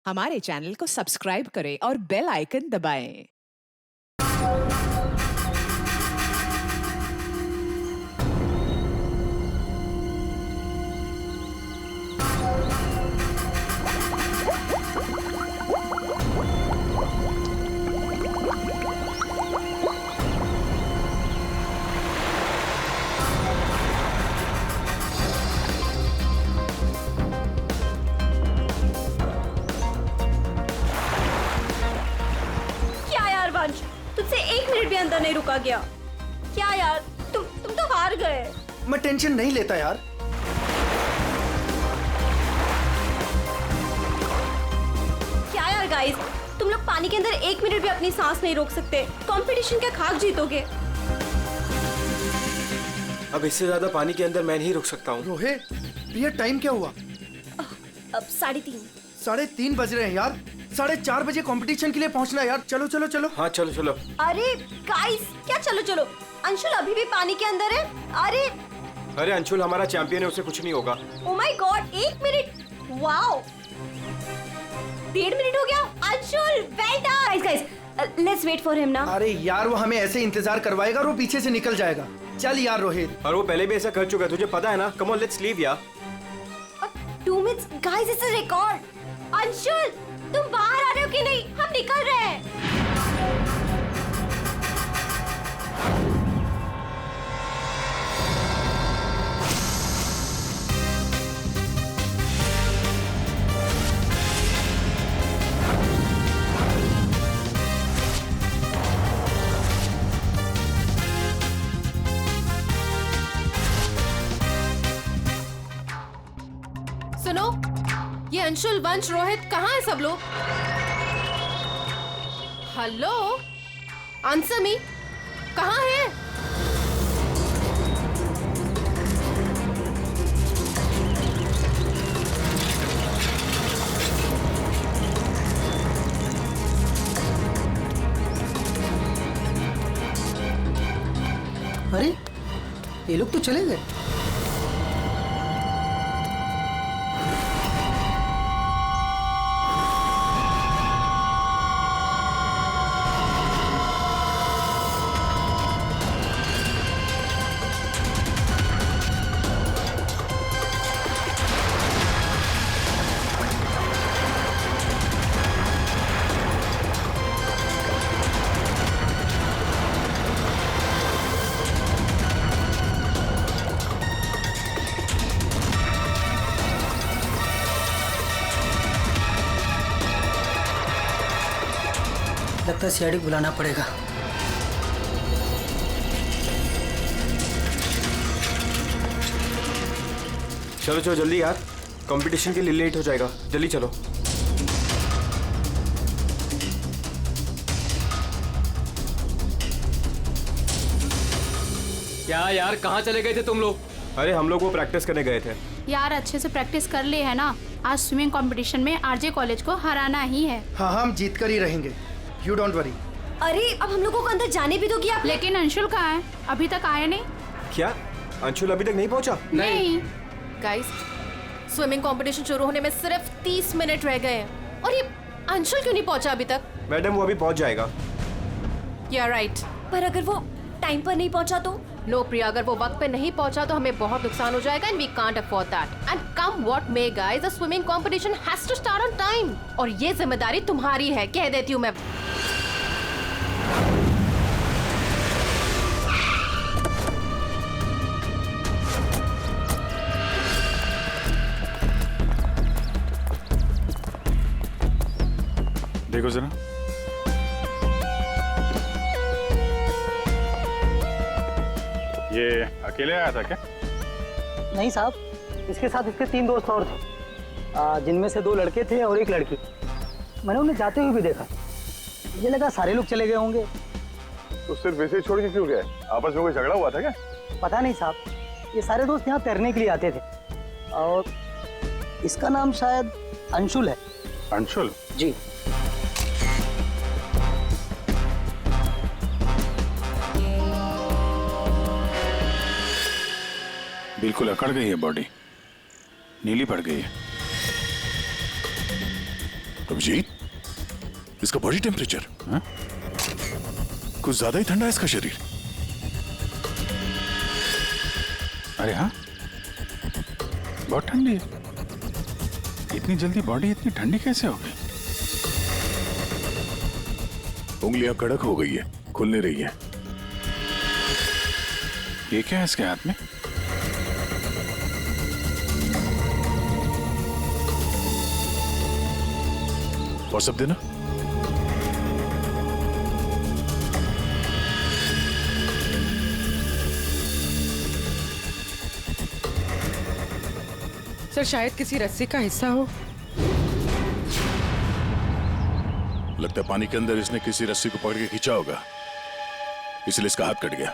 हमारे चैनल को सब्सक्राइब करें और बेल आइकन दबाएं। तुझसे 1 मिनट भी अंदर नहीं रुका गया। क्या यार, तुम तो हार गए। मैं टेंशन नहीं लेता यार। क्या यार गाइस, तुम लोग पानी के अंदर 1 मिनट भी अपनी सांस नहीं रोक सकते। कंपटीशन क्या खाक जीतोगे? अब इससे ज्यादा पानी के अंदर मैं नहीं रुक सकता हूँ। रोहित, प्रिया टाइम क्या हुआ? अब 3:30। 3:30 बज रहे हैं यार। 4:30 बजे कंपटीशन के लिए पहुंचना है यार। चलो चलो चलो। हाँ चलो चलो। अरे गाइस, क्या चलो चलो? अंशुल अभी भी पानी के अंदर है। अरे अंशुल हमारा चैंपियन है, उसे कुछ नहीं होगा। Oh my god, 1 minute. Wow, 1.5 minute हो गया। Anshul well done. Guys let's wait for him ना। अरे यार, वो हमें ऐसे इंतजार करवाएगा और वो पीछे से निकल जाएगा। चल यार रोहित। और वो पहले भी ऐसा कर चुका है, तुझे पता है ना। कम ऑन लेट्स लीव यार। 2 minutes guys, it's a record. Anshul तुम बाहर आ रहे हो कि नहीं? हम निकल रहे हैं। सुनो, ये अंशुल, वंश, रोहित कहाँ है सब लोग? हेलो, आंसर मी, कहाँ है? अरे ये लोग तो चले गए। लगता है सीआईडी बुलाना पड़ेगा। चलो चलो जल्दी यार, कंपटीशन के लिए लेट हो जाएगा। जल्दी चलो। क्या यार, कहाँ चले गए थे तुम लोग? अरे हम लोग वो प्रैक्टिस करने गए थे यार। अच्छे से प्रैक्टिस कर ले है ना। आज स्विमिंग कंपटीशन में आरजे कॉलेज को हराना ही है। हाँ हम जीत कर ही रहेंगे, यू डोंट वरी। अरे अब हम लोगों को अंदर जाने भी दोगी आप? लेकिन अंशुल कहाँ है? अभी तक आया नहीं। क्या अंशुल अभी तक नहीं पहुंचा? नहीं। गाइस, स्विमिंग कंपटीशन शुरू होने में सिर्फ 30 मिनट रह गए हैं और ये अंशुल क्यों नहीं पहुंचा अभी तक? मैडम वो अभी पहुंच जाएगा। या राइट। पर अगर वो टाइम पर नहीं पहुंचा तो? नो प्रिया, अगर वो वक्त पे नहीं पहुंचा तो हमें बहुत नुकसान हो जाएगा and we can't afford that. And come what may guys, the swimming competition has to start on time और ये जिम्मेदारी तुम्हारी है, कह देती हूँ मैं। देखो जरा, ये अकेले आया था क्या? नहीं साहब, इसके साथ इसके 3 दोस्त और थे, जिनमें से 2 लड़के थे और 1 लड़की। मैंने उन्हें जाते हुए भी देखा। मुझे लगा सारे लोग चले गए होंगे। तो सिर्फ वैसे ही छोड़ के क्यों गया? आपस में कोई झगड़ा हुआ था क्या? पता नहीं साहब, ये सारे दोस्त यहाँ तैरने के लिए आते थे और इसका नाम शायद अंशुल है। अंशुल? जी। बिल्कुल अकड़ गई है बॉडी, नीली पड़ गई है। अभिजीत, इसका बॉडी टेम्परेचर कुछ ज्यादा ही ठंडा है इसका शरीर। अरे हाँ, बहुत ठंडी है। इतनी जल्दी बॉडी इतनी ठंडी कैसे हो गई? उंगलियां कड़क हो गई है, खुल नहीं रही है। ये क्या है इसके हाथ में? और सब देना। सर शायद किसी रस्सी का हिस्सा हो। लगता है पानी के अंदर इसने किसी रस्सी को पकड़ के खींचा होगा, इसलिए इसका हाथ कट गया।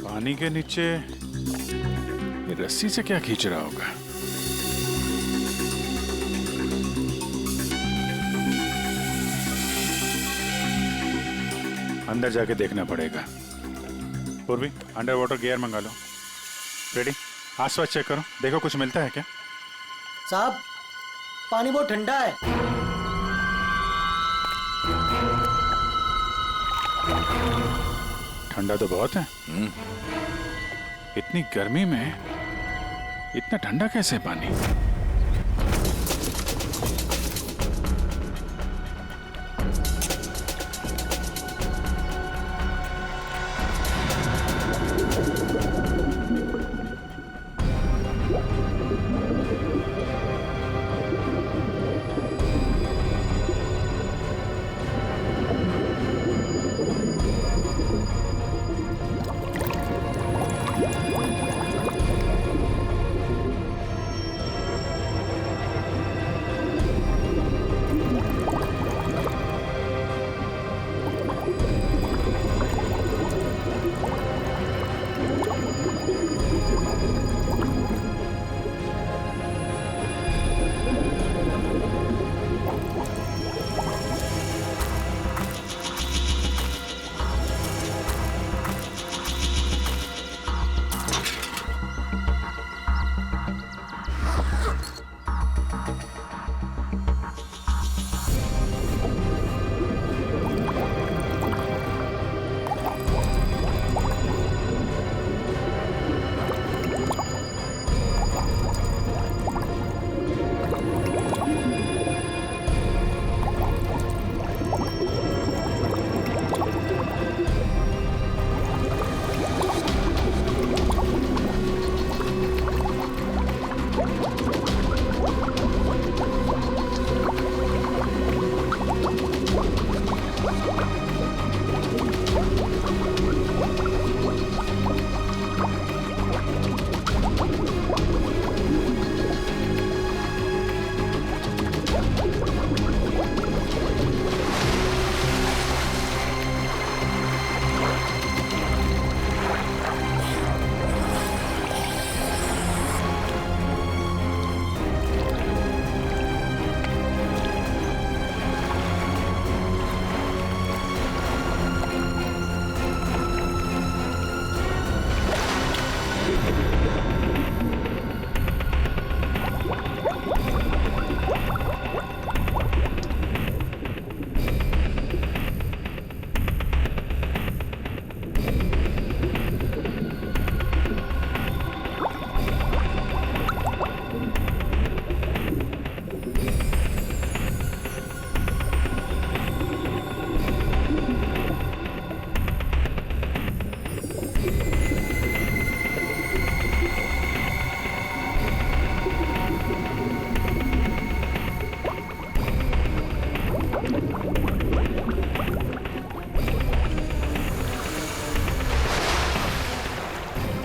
पानी के नीचे ये रस्सी से क्या खींच रहा होगा? अंदर जाके देखना पड़ेगा। पूर्वी, अंडर वाटर गियर मंगा लो। रेडी? आसपास चेक करो, देखो कुछ मिलता है क्या? साहब, पानी बहुत ठंडा है। ठंडा तो बहुत है। इतनी गर्मी में इतना ठंडा कैसे पानी?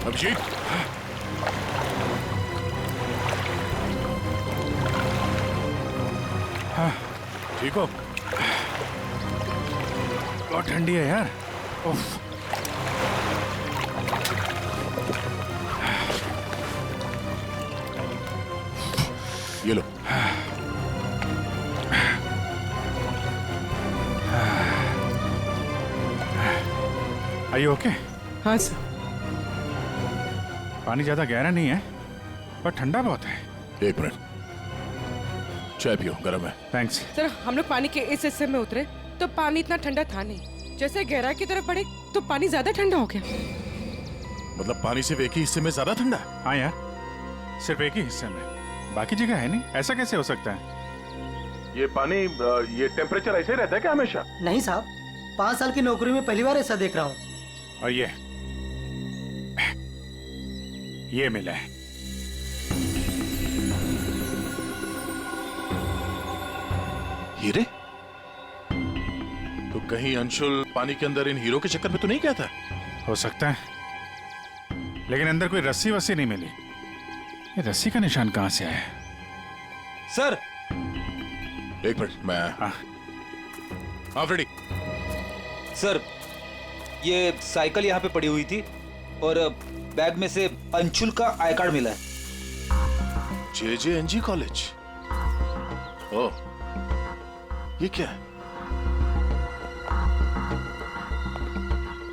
अभिजीत, ठीक हो? बहुत ठंडी है यार। उफ। ये लो। Are you okay? हाँ सर। पानी ज्यादा गहरा नहीं है पर ठंडा बहुत है। एक मिनट, चाय पियो, गर्म है। थैंक्स। सर हम लोग पानी के इस हिस्से में उतरे तो पानी इतना ठंडा था नहीं, जैसे गहराई की तरफ बढ़े तो पानी ज्यादा ठंडा हो गया। मतलब पानी सिर्फ एक ही हिस्से में ज्यादा ठंडा है? हाँ यार, सिर्फ एक ही हिस्से में, बाकी जगह है नहीं। ऐसा कैसे हो सकता है? ये पानी, ये टेम्परेचर ऐसे ही रहता है क्या हमेशा? नहीं साहब, 5 साल की नौकरी में पहली बार ऐसा देख रहा हूँ। और ये मिला है। हीरे? तो कहीं अंशुल पानी के अंदर इन हीरो के चक्कर में तो नहीं गया था? हो सकता है, लेकिन अंदर कोई रस्सी वस्सी नहीं मिली। ये रस्सी का निशान कहां से आया? सर एक मिनट, मैं हाँ फ्रेडी। सर, ये साइकिल यहाँ पे पड़ी हुई थी और बैग में से अंशुल का आई कार्ड मिला है। JJNG college? ओह, ये क्या है?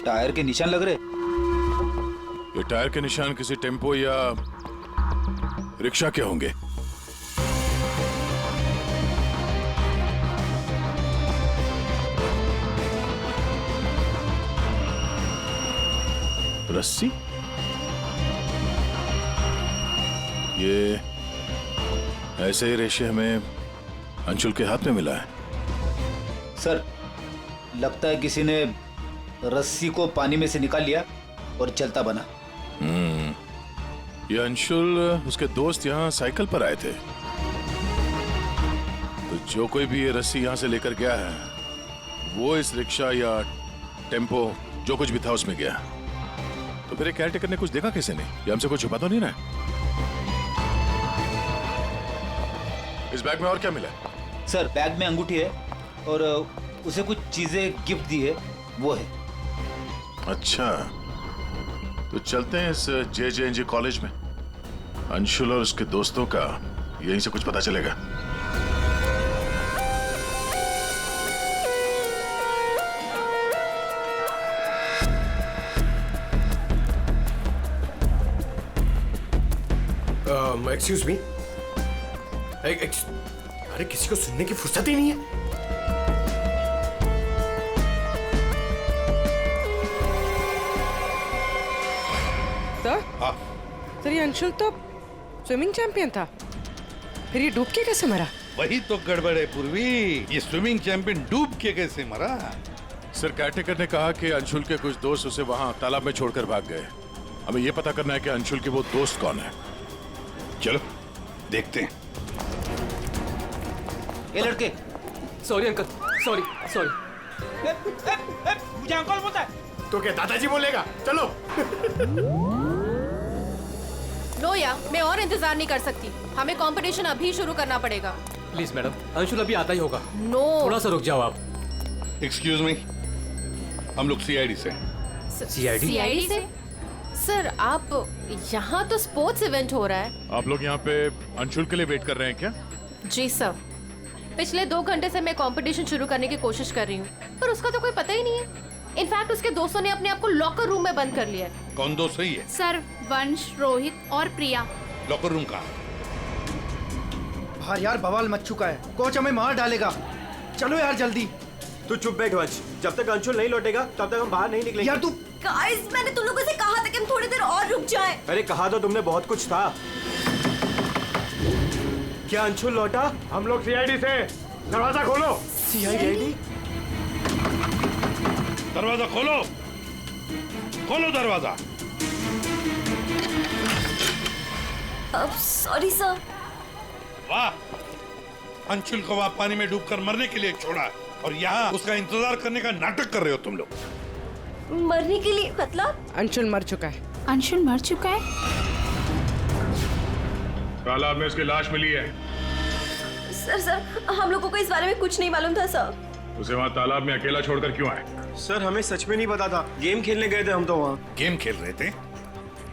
टायर के निशान लग रहे। ये टायर के निशान किसी टेम्पो या रिक्शा के होंगे। रस्सी? ये ऐसे ही रेशे हमें अंशुल के हाथ में मिला है। सर, लगता है किसी ने रस्सी को पानी में से निकाल लिया और चलता बना। ये अंशुल, उसके दोस्त यहाँ साइकिल पर आए थे, तो जो कोई भी ये रस्सी यहाँ से लेकर गया है वो इस रिक्शा या टेम्पो जो कुछ भी था उसमें गया। तो फिर केयर टेकर ने कुछ देखा कैसे नहीं? ये हमसे कुछ छुपा तो नहीं रहा है? इस बैग में और क्या मिला? सर, बैग में अंगूठी है और उसे कुछ चीजें गिफ्ट दी है, वो है। अच्छा, तो चलते हैं इस JJNG कॉलेज में। अंशुल और उसके दोस्तों का यहीं से कुछ पता चलेगा। Excuse me. अरे किसी को सुनने की फुर्सत ही नहीं है। सर ये अंशुल तो स्विमिंग चैंपियन था, फिर ये डूब के कैसे मरा? वही तो गड़बड़ है पूर्वी, ये स्विमिंग चैंपियन डूब के कैसे मरा? सर, केयरटेकर ने कहा कि अंशुल के कुछ दोस्त उसे वहां तालाब में छोड़कर भाग गए। हमें यह पता करना है कि अंशुल के वो दोस्त कौन है। चलो देखते हैं। ये लड़के। Sorry uncle, sorry. मुझे अंकल बोलता है तो क्या दादाजी बोलेगा? चलो। नो या, मैं और इंतजार नहीं कर सकती। हमें कंपटीशन अभी शुरू करना पड़ेगा। प्लीज मैडम, अंशुल अभी आता ही होगा। नो, थोड़ा सा रुक जाओ आप। एक्सक्यूज मी, हम लोग CID से। CID से? सर, आप यहाँ तो स्पोर्ट्स इवेंट हो रहा है। आप लोग यहाँ पे अंशुल के लिए वेट कर रहे हैं क्या? जी सर, पिछले 2 घंटे से मैं कंपटीशन शुरू करने की कोशिश कर रही हूँ, पर उसका तो कोई पता ही नहीं है। इनफैक्ट उसके दोस्तों ने अपने आप को लॉकर रूम में बंद कर लिया है। कौन दोस्त सही है? सर, वंश, रोहित और प्रिया। लॉकर रूम का? बाहर यार बवाल मच चुका है, कोच हमें मार डालेगा। चलो यार जल्दी। तू चुप बैठ वंश, जब तक अंशुल नहीं लौटेगा तब तक हम बाहर नहीं निकलेंगे। यार तू। गाइस, मैंने तुम लोगों से कहा था कि हम थोड़ी देर और रुक जाएं। अरे कहा तो तुमने बहुत कुछ था। क्या अंशुल लौटा? हम लोग CID से। दरवाजा खोलो। CID? दरवाजा खोलो, खोलो दरवाजा। Sorry sir. वाह, अंशुल को वहां पानी में डूबकर मरने के लिए छोड़ा और यहाँ उसका इंतजार करने का नाटक कर रहे हो तुम लोग। मरने के लिए मतलब? अंशुल मर चुका है। अंशुल मर चुका है? तालाब में उसकी लाश मिली है। सर, हम लोगों को इस बारे में कुछ नहीं मालूम था सर। उसे वहाँ तालाब में अकेला छोड़कर क्यों आए? सर, हमें सच में नहीं पता था। गेम खेलने गए थे हम तो वहाँ। गेम खेल रहे थे?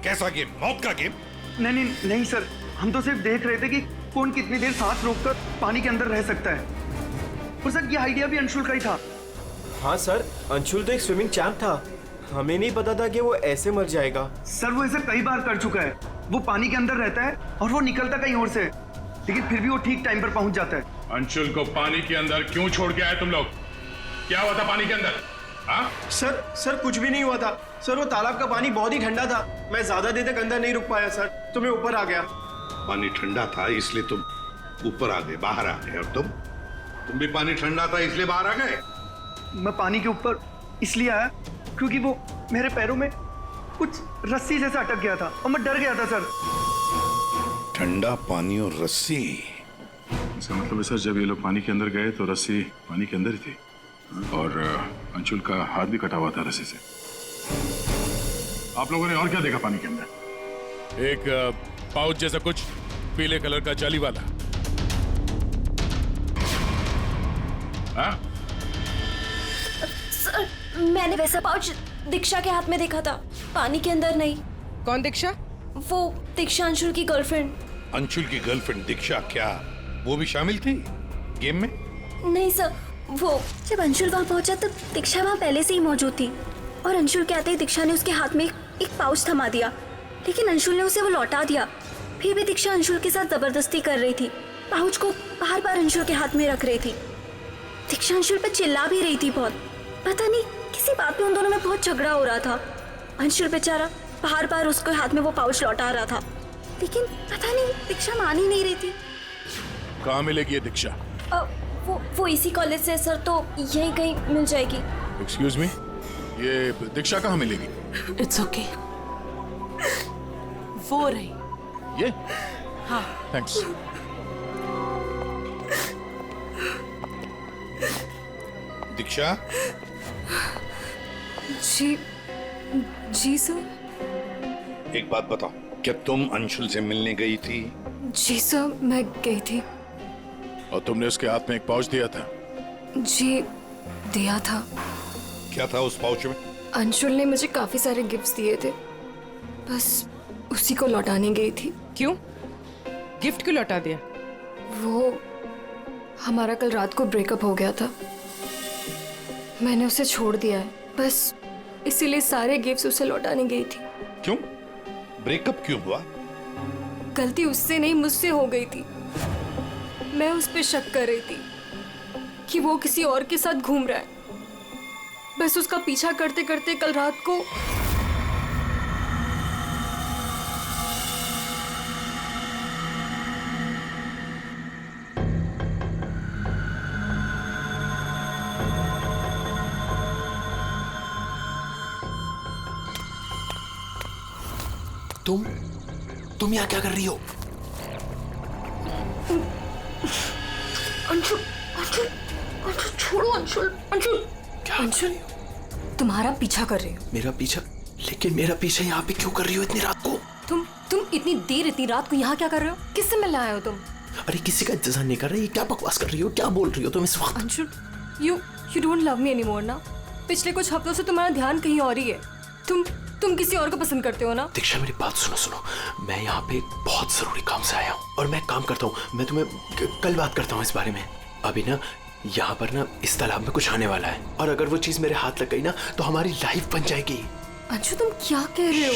कैसा गेम? मौत का गेम? नहीं सर, हम तो सिर्फ देख रहे थे कि कौन कितनी देर सांस रोककर पानी के अंदर रह सकता है। और सर, ये आइडिया भी अंशुल का ही था। हाँ सर, अंशुल तो एक स्विमिंग चैंप था। हमें नहीं पता था कि वो ऐसे मर जाएगा। सर, वो ऐसा कई बार कर चुका है। वो पानी के अंदर रहता है और वो निकलता कहीं और से। लेकिन फिर भी वो ठीक टाइम पर पहुंच जाता है। अंशुल को पानी के अंदर क्यों छोड़ के आए तुम लोग? क्या हुआ था पानी के अंदर? हाँ? सर कुछ भी नहीं हुआ था सर। वो तालाब का पानी बहुत ही ठंडा था। मैं ज्यादा देर तक अंदर नहीं रुक पाया सर, तो मैं ऊपर आ गया। पानी ठंडा था इसलिए तुम ऊपर आ गए, बाहर आ गए। और तुम भी पानी ठंडा था इसलिए बाहर आ गए? मैं पानी के ऊपर इसलिए आया क्योंकि वो मेरे पैरों में कुछ रस्सी जैसा अटक गया था और मैं डर गया था सर। ठंडा पानी और रस्सी, इसका मतलब है सर जब ये लोग पानी के अंदर गए तो रस्सी पानी के अंदर ही थी और अंशुल का हाथ भी कटा हुआ था रस्सी से। आप लोगों ने और क्या देखा पानी के अंदर? एक पाउच जैसा कुछ पीले कलर का जाली वाला। हाँ? सर मैंने वैसा पाउच दीक्षा के हाथ में देखा था, पानी के अंदर नहीं। कौन दीक्षा? वो दीक्षा अंशुल की गर्लफ्रेंड। अंशुल की गर्लफ्रेंड दीक्षा, क्या वो भी शामिल थी गेम में? नहीं सर, वो जब अंशुल वहाँ पहुंचा तब दीक्षा वहाँ पहले से ही मौजूद थी और अंशुल के आते ही दीक्षा ने उसके हाथ में एक पाउच थमा दिया, लेकिन अंशुल ने उसे वो लौटा दिया। फिर भी दीक्षा अंशुल के साथ जबरदस्ती कर रही थी, पाउच को बार बार अंशुल के हाथ में रख रही थी। दीक्षा अंशुल पर चिल्ला भी रही थी बहुत, पता नहीं किसी बात पे उन दोनों में बहुत झगड़ा हो रहा था। अंशुल बेचारा बार बार उसके हाथ में वो पाउच लौटा रहा था, लेकिन पता नहीं दीक्षा मान ही नहीं रही थी। कहाँ मिलेगी ये दीक्षा? वो इसी कॉलेज से सर, तो यहीं कहीं मिल जाएगी। एक्सक्यूज मी, ये दीक्षा कहाँ मिलेगी? इट्स ओके, वो रही। ये? हाँ। थैंक्स। दीक्षा? जी सर। एक बात बताओ, क्या तुम अंशुल से मिलने गई थी? जी सर, मैं गई थी। और तुमने उसके हाथ में एक पाउच दिया था? जी दिया था। क्या था उस पाउच में? अंशुल ने मुझे काफी सारे गिफ्ट्स दिए थे, बस उसी को लौटाने गई थी। क्यों? गिफ्ट क्यों लौटा दिया? वो हमारा कल रात को ब्रेकअप हो गया था, मैंने उसे छोड़ दिया है, बस इसीलिए सारे गिफ्ट्स उसे लौटाने गई थी। क्यों? ब्रेकअप क्यों हुआ? गलती उससे नहीं मुझसे हो गई थी। मैं उस पे शक कर रही थी कि वो किसी और के साथ घूम रहा है, बस उसका पीछा करते करते कल रात को तुम यहाँ क्या कर रही हो? अंशुल, अंशुल, अंशुल छोड़ो अंशुल, अंशुल। क्या? अंशुल तुम्हारा पीछा कर रही हो। मेरा पीछा? लेकिन मेरा पीछा यहाँ पे क्यों कर रही हो इतनी रात को? तुम इतनी देर इतनी रात को यहाँ क्या कर रहे हो? किससे मिलने आए हो तुम? अरे किसी का इंतजार नहीं कर रही, क्या बकवास कर रही हो, क्या बोल रही हो तुम इस वक्त? Anshul, you don't love me anymore ना? पिछले कुछ हफ्तों से तुम्हारा ध्यान कहीं और ही है। तुम किसी और को पसंद करते हो ना? दीक्षा मेरी बात सुनो, मैं यहाँ पे बहुत जरूरी काम से आया हूँ और मैं काम करता हूँ। मैं तुम्हें कल बात करता हूँ इस बारे में। अभी ना यहाँ पर ना इस तालाब में कुछ आने वाला है और अगर वो चीज मेरे हाथ लग गई ना तो हमारी लाइफ बन जाएगी। अंशु तुम क्या कह रहे हो?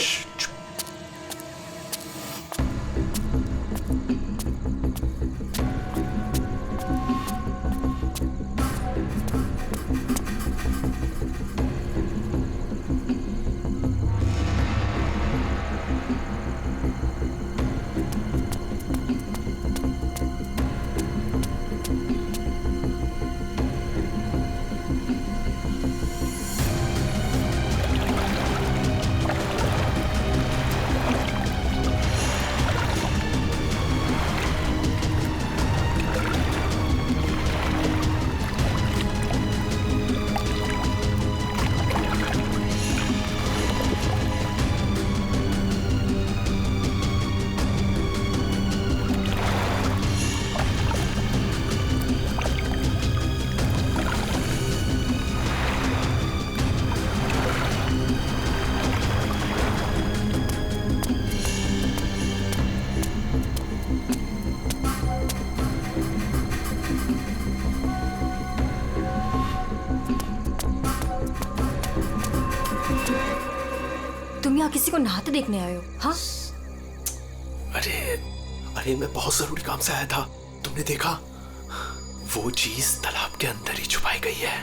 तुम यहाँ किसी को नहाते देखने आए हो? हाँ? अरे अरे मैं बहुत जरूरी काम से आया था। तुमने देखा? वो चीज तालाब के अंदर ही छुपाई गई है।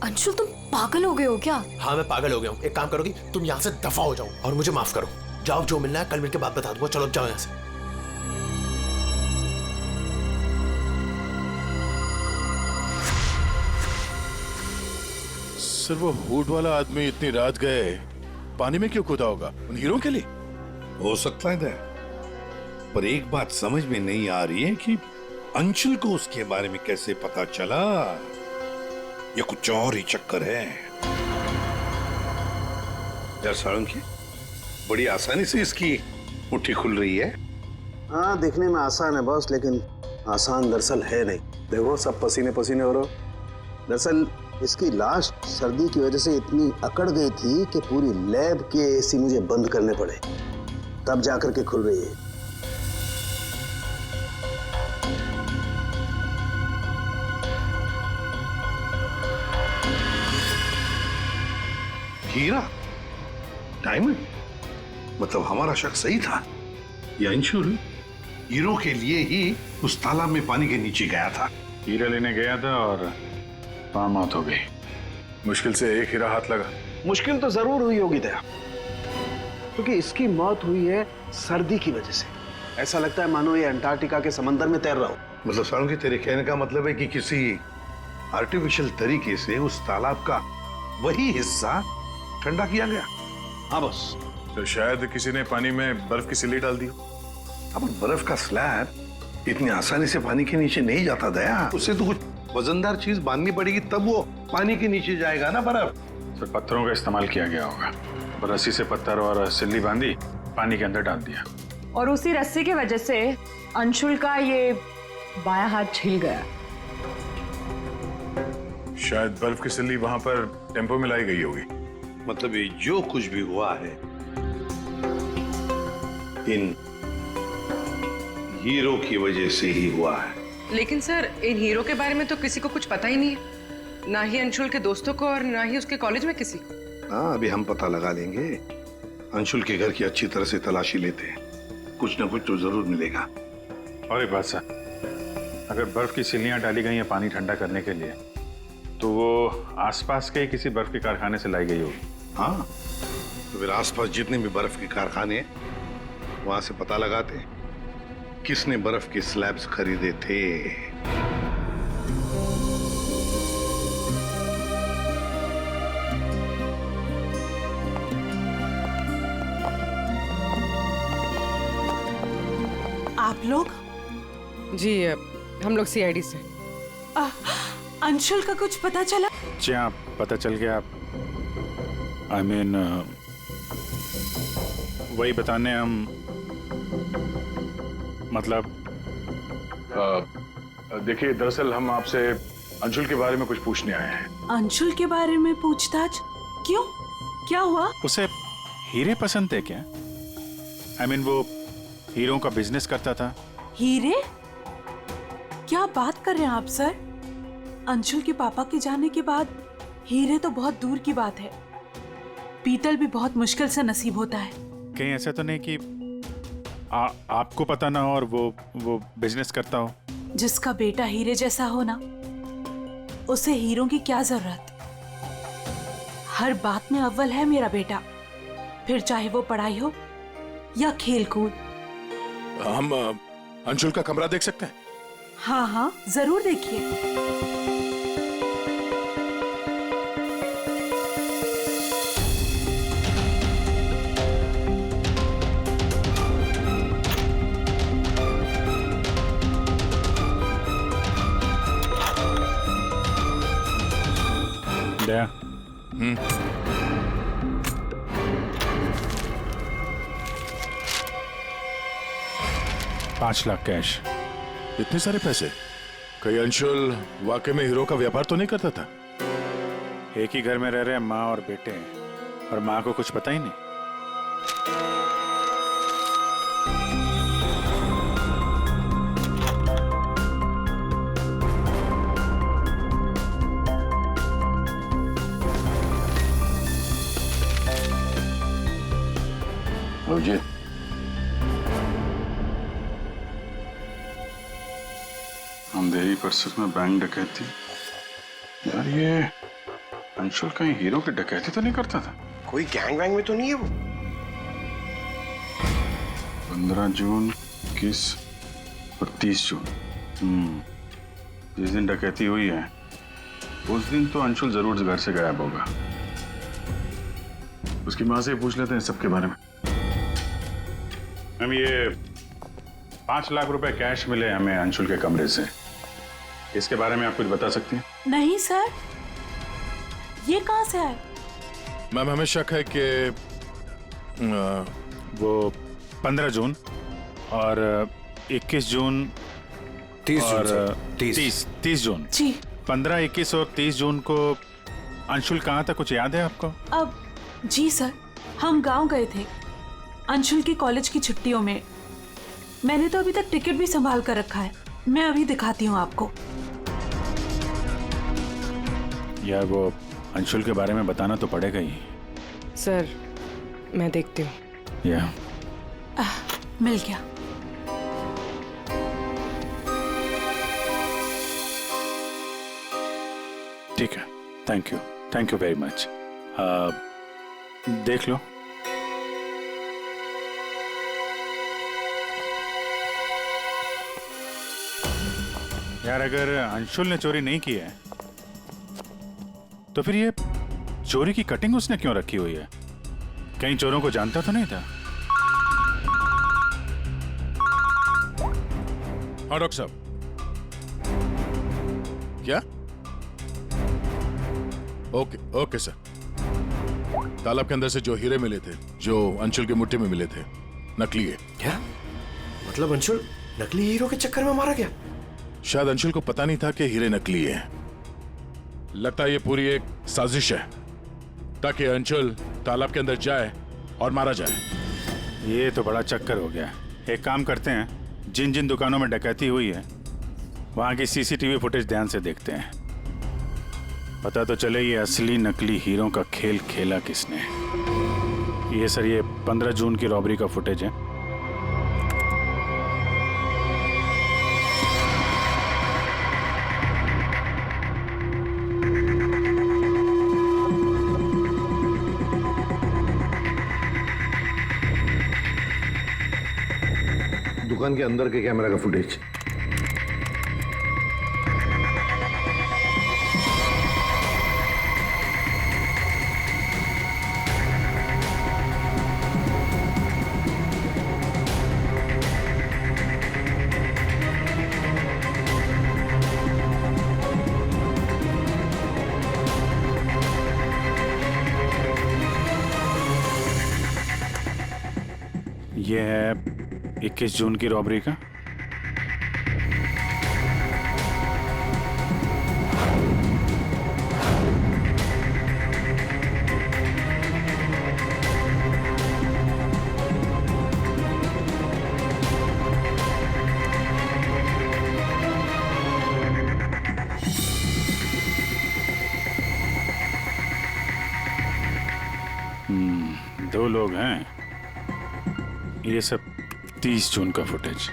अंशुल तुम पागल हो गए हो क्या? हाँ मैं पागल हो गया हूँ। एक काम करोगी, तुम यहाँ से दफा हो जाओ और मुझे माफ करो। जाओ, जो मिलना है कल मिलके बात बता दूंगा। चलो अब जाओ यहाँ से। सर वो हुड वाला आदमी इतनी रात गए पानी में क्यों कूदा होगा? उन हीरो के लिए हो सकता है दया, पर एक बात समझ में नहीं आ रही है कि अंशुल को उसके बारे में कैसे पता चला। ये कुछ और ही चक्कर है। यार साळुंखे, बड़ी आसानी से इसकी मुट्ठी खुल रही है। हाँ देखने में आसान है बॉस, लेकिन आसान दरअसल है नहीं। देखो सब पसीने पसीने हो रहे हो। दरअसल इसकी लाश सर्दी की वजह से इतनी अकड़ गई थी कि पूरी लैब के एसी मुझे बंद करने पड़े, तब जाकर के खुल रही है। हीरा, डायमंड, मतलब हमारा शक सही था। ये अंशुल हीरो के लिए ही उस तालाब में पानी के नीचे गया था। हीरा लेने गया था और वहां मौत हो गई। मुश्किल से एक हीरा हाथ लगा। मुश्किल तो जरूर हुई होगी दया, क्योंकि इसकी मौत हुई है सर्दी की वजह से। ऐसा लगता है मानो ये अंटार्कटिका के समंदर में तैर रहा हो। मतलब साळुंखे, तेरे कहने का मतलब है कि किसी आर्टिफिशियल तरीके से उस तालाब का वही हिस्सा ठंडा किया गया। हाँ बस। तो शायद किसी ने पानी में बर्फ की सिल्ली डाल दी। अब बर्फ का स्लैब इतनी आसानी से पानी के नीचे नहीं जाता दया। उससे तो कुछ वजनदार चीज बांधनी पड़ेगी, तब वो पानी के नीचे जाएगा ना बर्फ। तो पत्थरों का इस्तेमाल किया गया होगा। रस्सी से पत्थर और सिल्ली बांधी, पानी के अंदर डाल दिया। और उसी रस्सी की वजह से अंशुल का ये बायां हाथ छिल गया। शायद बर्फ की सिल्ली वहां पर टेम्पो में लाई गई होगी। मतलब ये जो कुछ भी हुआ है इन हीरो की वजह से ही हुआ है। लेकिन सर इन हीरो के बारे में तो किसी को कुछ पता ही नहीं है, ना ही अंशुल के दोस्तों को और ना ही उसके कॉलेज में किसी को। हाँ अभी हम पता लगा लेंगे। अंशुल के घर की अच्छी तरह से तलाशी लेते हैं, कुछ ना कुछ तो जरूर मिलेगा। और एक बात सर, अगर बर्फ की सिल्लियां डाली गई हैं पानी ठंडा करने के लिए, तो वो आसपास के किसी बर्फ के कारखाने से लाई गई होगी। हाँ तो फिर आसपास जितने भी बर्फ के कारखाने हैं वहां से पता लगाते हैं किसने बर्फ के स्लैब्स खरीदे थे। आप लोग? जी हम लोग सीआईडी से। अंशुल का कुछ पता चला? जी हाँ, पता चल गया। I mean, वही बताने हम, मतलब देखिए दरअसल हम आपसे अंशुल के बारे में कुछ पूछने आए हैं। अंशुल के बारे में पूछताछ? क्यों, क्या हुआ? उसे हीरे पसंद थे क्या? I mean, वो हीरों का बिजनेस करता था। हीरे? क्या बात कर रहे हैं आप सर? अंशुल के पापा के जाने के बाद हीरे तो बहुत दूर की बात है। पीतल भी बहुत मुश्किल से नसीब होता है। कहीं ऐसा तो नहीं कि आपको पता ना हो और वो बिजनेस करता हो? जिसका बेटा हीरे जैसा हो ना, उसे हीरों की क्या जरूरत। हर बात में अव्वल है मेरा बेटा, फिर चाहे वो पढ़ाई हो या खेल कूद। हम अंशुल का कमरा देख सकते हैं? हाँ हाँ जरूर देखिए। दया, 5 लाख कैश। इतने सारे पैसे? कहीं अंशुल वाकई में हीरो का व्यापार तो नहीं करता था? एक ही घर में रह रहे हैं माँ और बेटे, और माँ को कुछ पता ही नहीं। मुझे अंधेरी परिसर में बैंक डकैती। यार ये अंशुल कहीं हीरो की डकैती तो नहीं करता था? कोई गैंग वैंग में तो नहीं है वो? 15 जून, 21 और 30 जून। जिस दिन डकैती हुई है उस दिन तो अंशुल जरूर घर से गायब होगा। उसकी माँ से पूछ लेते हैं सबके बारे में। मैम, ये 5 लाख रुपए कैश मिले हमें अंशुल के कमरे से। इसके बारे में आप कुछ बता सकती हैं? नहीं सर, ये कहाँ से आए? मैम, हमें शक है कि वो 15 जून और 21 जून 30 और जून 30 जून जी। 15, 21 और 30 जून को अंशुल कहाँ था, कुछ याद है आपको? अब जी सर, हम गांव गए थे अंशुल की कॉलेज की छुट्टियों में। मैंने तो अभी तक टिकट भी संभाल कर रखा है, मैं अभी दिखाती हूँ आपको। यार वो अंशुल के बारे में बताना तो पड़ेगा ही। सर मैं देखती हूँ। या मिल गया। ठीक है, थैंक यू वेरी मच। देख लो। यार अगर अंशुल ने चोरी नहीं की है तो फिर ये चोरी की कटिंग उसने क्यों रखी हुई है? कहीं चोरों को जानता तो नहीं था? हाँ डॉक्टर साहब। क्या? Okay sir. तालाब के अंदर से जो हीरे मिले थे, जो अंशुल की मुट्ठी में मिले थे, नकली है। क्या मतलब? अंशुल नकली हीरो के चक्कर में मारा गया? शायद अंशुल को पता नहीं था कि हीरे नकली है। लगता है ये पूरी एक साजिश है ताकि अंशुल तालाब के अंदर जाए और मारा जाए। ये तो बड़ा चक्कर हो गया। एक काम करते हैं, जिन जिन दुकानों में डकैती हुई है वहां की सीसीटीवी फुटेज ध्यान से देखते हैं। पता तो चले ये असली नकली हीरो का खेल खेला किसने। ये सर, ये 15 जून की रॉबरी का फुटेज है। दुकान के अंदर के कैमरा का फुटेज। ये है 21 जून की रॉबरी का। दो लोग हैं। ये सब 30 जून का फुटेज।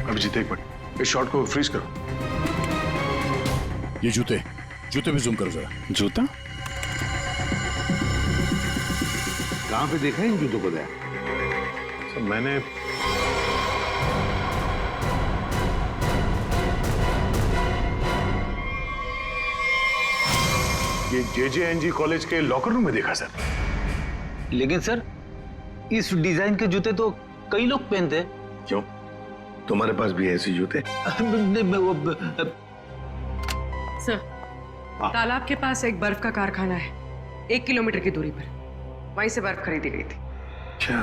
अभिजीत एक मिनट, इस शॉट को फ्रीज करो। ये जूते पे जूम करो जरा। जूता कहाँ पे देखा है इन जूतों को? सर मैंने ये JJNG कॉलेज के लॉकर रूम में देखा सर। लेकिन सर इस डिजाइन के जूते तो कई लोग पहनते हैं। क्यों, तुम्हारे पास भी ऐसे जूते? सर तालाब के पास एक बर्फ का कारखाना है, 1 किलोमीटर की दूरी पर। वहीं से बर्फ खरीदी गई थी। अच्छा,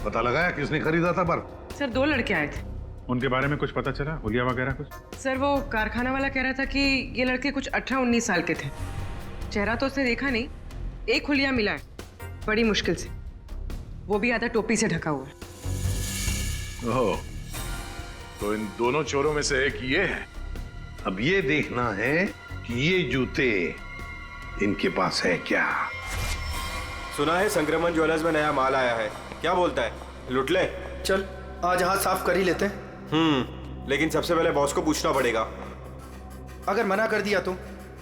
पता लगाया किसने खरीदा था बर्फ? सर 2 लड़के आए थे। उनके बारे में कुछ पता चला, हुलिया वगैरह कुछ? सर वो कारखाना वाला कह रहा था कि ये लड़के कुछ 18-19 साल के थे। चेहरा तो उसने देखा नहीं, एक हुलिया मिला है बड़ी मुश्किल से, वो भी आधा टोपी से ढका हुआ है। ओह, तो इन दोनों चोरों में से एक ये है अब ये देखना है कि ये जूते इनके पास है क्या। सुना है संक्रमण ज्वेलर्स में नया माल आया है, क्या बोलता है, लुट ले? चल आज हाथ साफ कर ही लेते हैं। लेकिन सबसे पहले बॉस को पूछना पड़ेगा। अगर मना कर दिया तो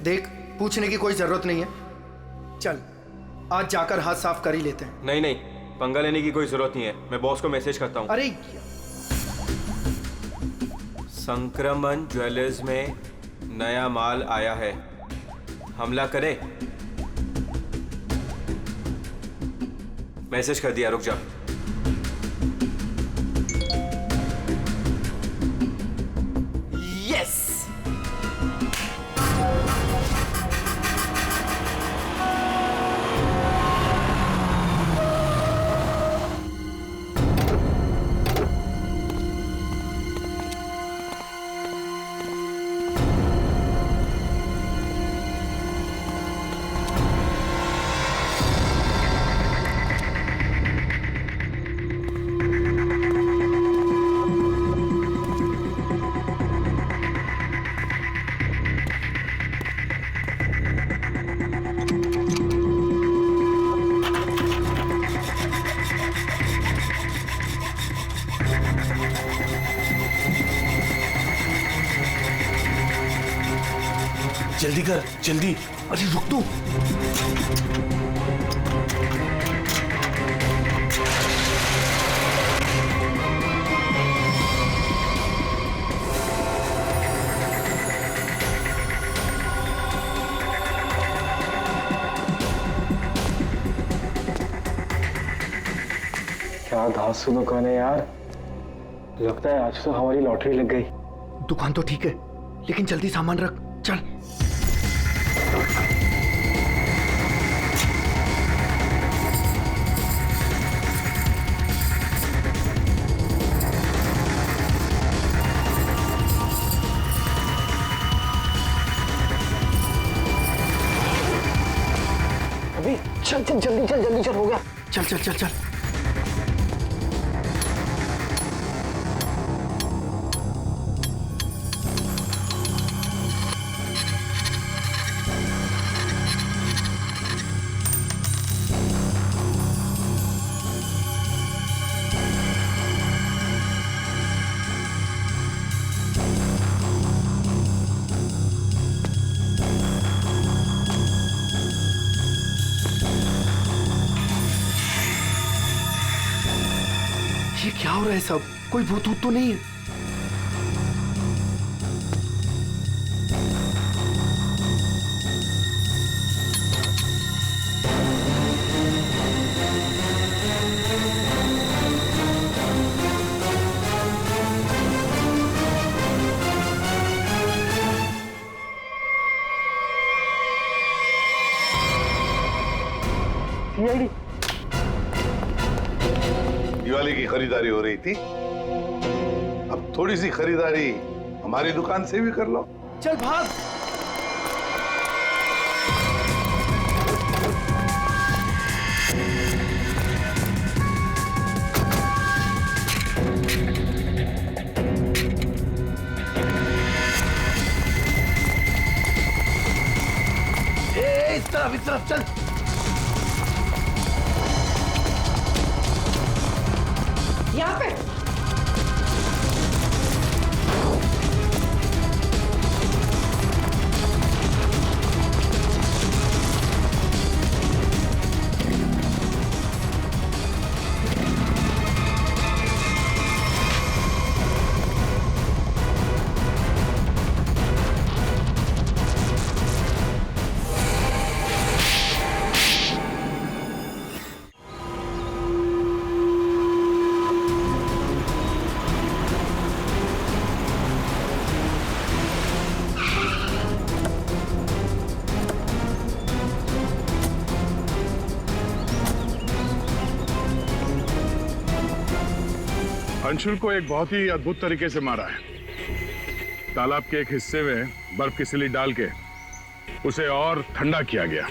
देख, पूछने की कोई जरूरत नहीं है। चल आज जाकर हाथ साफ कर ही लेते हैं। नहीं नहीं, पंगा लेने की कोई जरूरत नहीं है, मैं बॉस को मैसेज करता हूँ। अरे संक्रमण ज्वेलर्स में नया माल आया है, हमला करे। मैसेज कर दिया, रुक जा। यस। जल्दी कर, जल्दी। अरे रुक तू। क्या धांसू दुकान है यार, लगता है आज तो हमारी लॉटरी लग गई। दुकान तो ठीक है, लेकिन जल्दी सामान रख, चल। अभी चल चल, जल्दी चल, जल्दी चल, हो गया। चल चल चल चल। ये क्या हो रहा है सब? कोई भूत ऊत तो नहीं है? सीआईडी दिवाली की खरीदारी हो रही थी, अब थोड़ी सी खरीदारी हमारी दुकान से भी कर लो। चल भाग। इस तरफ चल। यहाँ पे अंशुल को एक बहुत ही अद्भुत तरीके से मारा है। तालाब के एक हिस्से में बर्फ की सिल्ली डाल के उसे और ठंडा किया गया,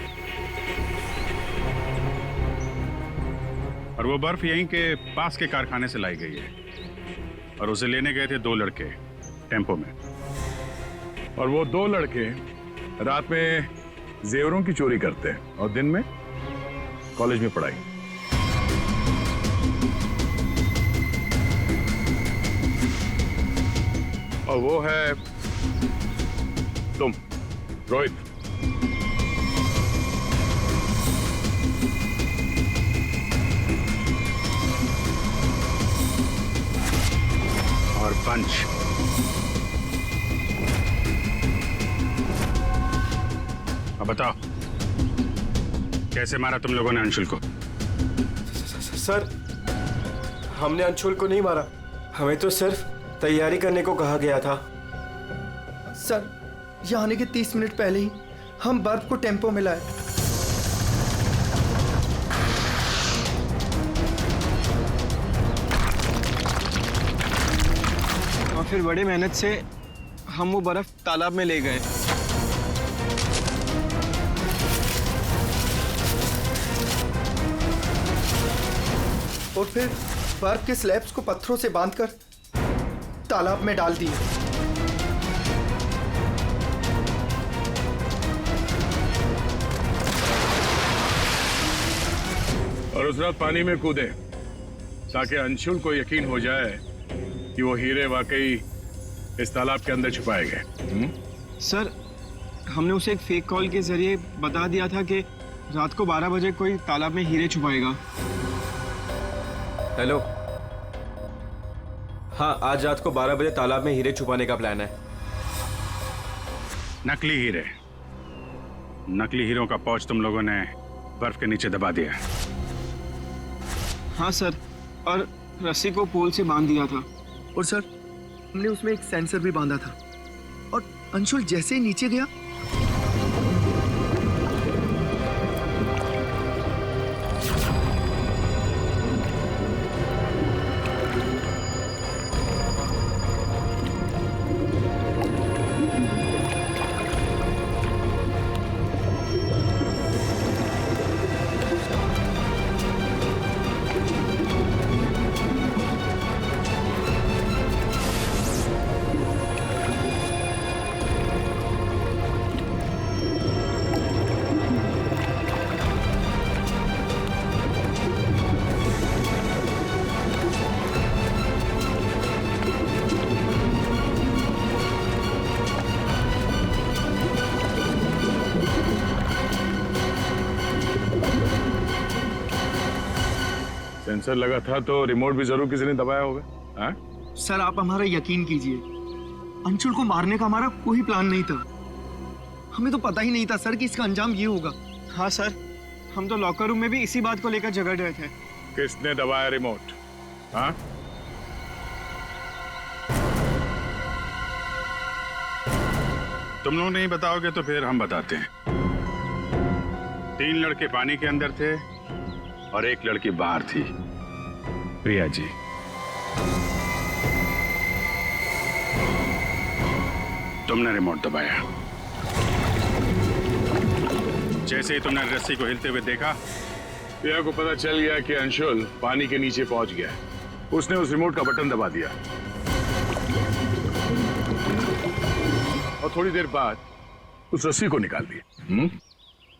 और वो बर्फ यहीं के पास के कारखाने से लाई गई है, और उसे लेने गए थे 2 लड़के टेम्पो में। और वो दो लड़के रात में जेवरों की चोरी करते हैं और दिन में कॉलेज में पढ़ाई। और वो है तुम, रोहित। और पंच। अब बताओ, कैसे मारा तुम लोगों ने अंशुल को? सर, हमने अंशुल को नहीं मारा, हमें तो सिर्फ तैयारी करने को कहा गया था। सर, यहाँ आने के 30 मिनट पहले ही हम बर्फ को टेम्पो में लाए। और फिर बड़ी मेहनत से हम वो बर्फ तालाब में ले गए। और फिर बर्फ के स्लैब्स को पत्थरों से बांधकर तालाब में डाल दिए। और उस रात पानी में कूदे ताकि अंशुल को यकीन हो जाए कि वो हीरे वाकई इस तालाब के अंदर छुपाए गए। सर, हमने उसे एक फेक कॉल के जरिए बता दिया था कि रात को 12 बजे कोई तालाब में हीरे छुपाएगा। हेलो, हाँ, आज रात को 12 बजे तालाब में हीरे छुपाने का प्लान है। नकली हीरे, नकली हीरों का पाउच तुम लोगों ने बर्फ के नीचे दबा दिया। हाँ सर, और रस्सी को पोल से बांध दिया था। और सर, हमने उसमें एक सेंसर भी बांधा था और अंशुल जैसे ही नीचे गया सेंसर लगा था तो रिमोट भी जरूर किसी ने दबाया होगा। हाँ? सर, आप हमारा यकीन कीजिए, अंशुल को मारने का हमारा कोई प्लान नहीं था। हमें तो पता ही नहीं था सर कि इसका अंजाम ये होगा। हाँ सर, हम तो लॉकर रूम में भी इसी बात को लेकर झगड़ रहे थे। किसने दबाया रिमोट? हाँ? तुम लोग नहीं बताओगे तो फिर हम बताते हैं। 3 लड़के पानी के अंदर थे और 1 लड़की बाहर थी, प्रिया जी। तुमने रिमोट दबाया। जैसे ही तुमने रस्सी को हिलते हुए देखा, प्रिया को पता चल गया कि अंशुल पानी के नीचे पहुंच गया। उसने उस रिमोट का बटन दबा दिया और थोड़ी देर बाद उस रस्सी को निकाल दिया।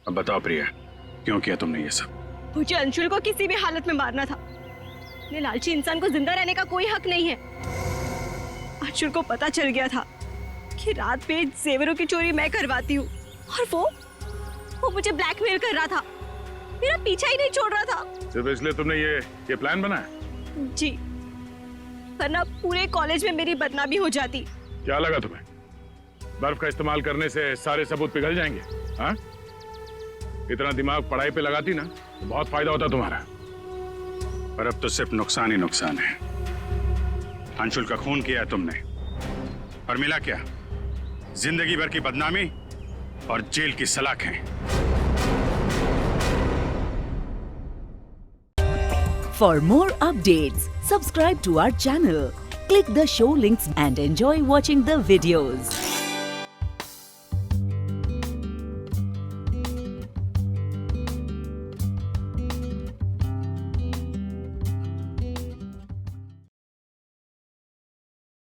अब बताओ प्रिया, क्यों किया तुमने ये सब? मुझे अंशुल को किसी भी हालत में मारना था। ये लालची इंसान को जिंदा रहने का कोई हक नहीं है। अंशुल को पता चल गया था कि रात में जेवरों की चोरी मैं करवाती हूँ और वो मुझे ब्लैकमेल कर रहा था, मेरा पीछा ही नहीं छोड़ रहा था। सिर्फ इसलिए तुमने ये प्लान बनाया? जी, वरना पूरे कॉलेज में मेरी बदनामी हो जाती। क्या लगा तुम्हें बर्फ का इस्तेमाल करने से सारे सबूत पिघल जाएंगे? हाँ? इतना दिमाग पढ़ाई पे लगाती ना तो बहुत फायदा होता तुम्हारा। पर अब तो सिर्फ नुकसान ही नुकसान है। अंशुल का खून किया है तुमने और मिला क्या? जिंदगी भर की बदनामी और जेल की सलाखें। For more updates, subscribe to our channel, click the show links and enjoy watching the videos.